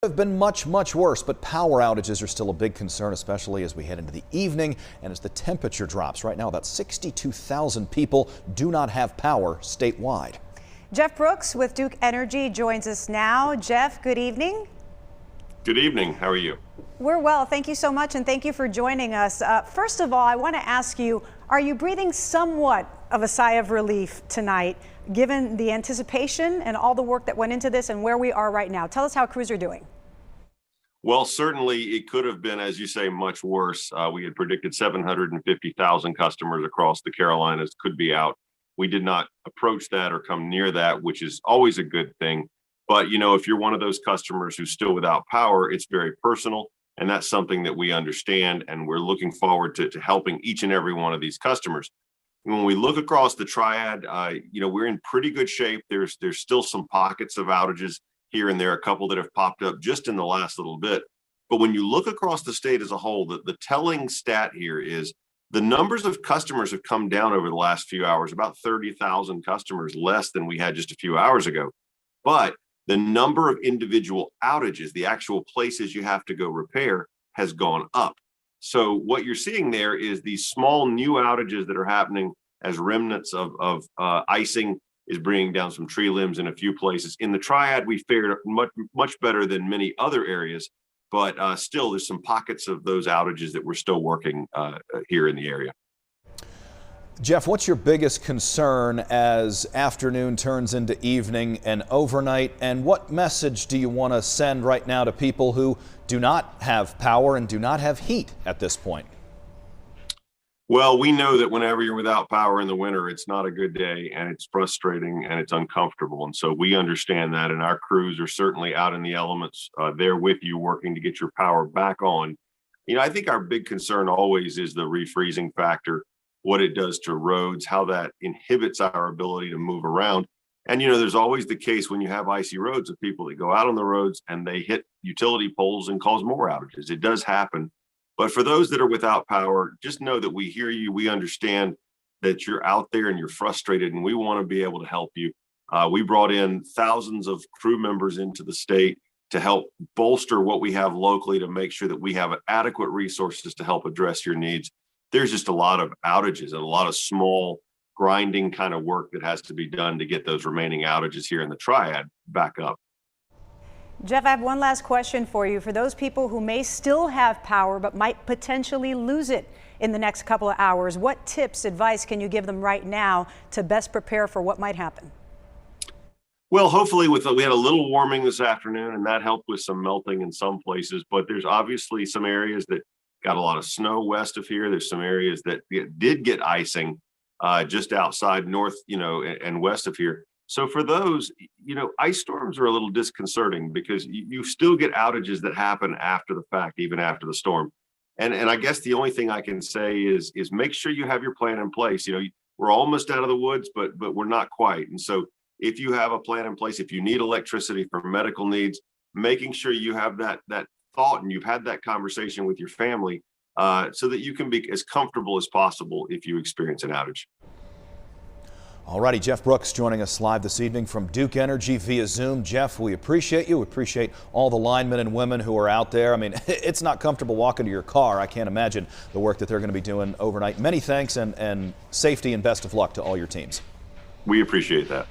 Have been much worse, but power outages are still a big concern, especially as we head into the evening and as the temperature drops. Right now, about 62,000 people do not have power statewide. Jeff Brooks with Duke Energy joins us now. Jeff, good evening. Good evening. How are you? We're well. Thank you so much, and thank you for joining us. First of all, I want to ask you, are you breathing somewhat of a sigh of relief tonight, given the anticipation and all the work that went into this and where we are right now? Tell us how crews are doing. Well, certainly it could have been, as you say, much worse. We had predicted 750,000 customers across the Carolinas could be out. We did not approach that or come near that, which is always a good thing. But, you know, if you're one of those customers who's still without power, it's very personal. And that's something that we understand. And we're looking forward to helping each and every one of these customers. When we look across the triad, we're in pretty good shape. There's still some pockets of outages here and there, a couple that have popped up just in the last little bit. But when you look across the state as a whole, the telling stat here is the numbers of customers have come down over the last few hours, about 30,000 customers less than we had just a few hours ago. But the number of individual outages, the actual places you have to go repair, has gone up. So what you're seeing there is these small new outages that are happening as remnants of icing is bringing down some tree limbs in a few places. In the triad, we fared much better than many other areas, but still there's some pockets of those outages that we're still working here in the area. Jeff, what's your biggest concern as afternoon turns into evening and overnight? And what message do you want to send right now to people who do not have power and do not have heat at this point? Well, we know that whenever you're without power in the winter, it's not a good day and it's frustrating and it's uncomfortable. And so we understand that, and our crews are certainly out in the elements there with you, working to get your power back on. You know, I think our big concern always is the refreezing factor, what it does to roads, how that inhibits our ability to move around. And, you know, there's always the case when you have icy roads of people that go out on the roads and they hit utility poles and cause more outages. It does happen. But for those that are without power, just know that we hear you. We understand that you're out there and you're frustrated, and we want to be able to help you. We brought in thousands of crew members into the state to help bolster what we have locally to make sure that we have adequate resources to help address your needs. There's just a lot of outages and a lot of small grinding kind of work that has to be done to get those remaining outages here in the triad back up. Jeff, I have one last question for you. For those people who may still have power but might potentially lose it in the next couple of hours, what tips, advice can you give them right now to best prepare for what might happen? Well, hopefully we had a little warming this afternoon, and that helped with some melting in some places, but there's obviously some areas that got a lot of snow west of here. There's some areas that did get icing just outside north, and west of here. So for those, ice storms are a little disconcerting because you still get outages that happen after the fact, even after the storm. And I guess the only thing I can say is make sure you have your plan in place. We're almost out of the woods, but we're not quite. And so if you have a plan in place, if you need electricity for medical needs, making sure you have that thought and you've had that conversation with your family so that you can be as comfortable as possible if you experience an outage. All righty, Jeff Brooks joining us live this evening from Duke Energy via Zoom. Jeff, we appreciate you. We appreciate all the linemen and women who are out there. I mean, it's not comfortable walking to your car. I can't imagine the work that they're going to be doing overnight. Many thanks and safety and best of luck to all your teams. We appreciate that.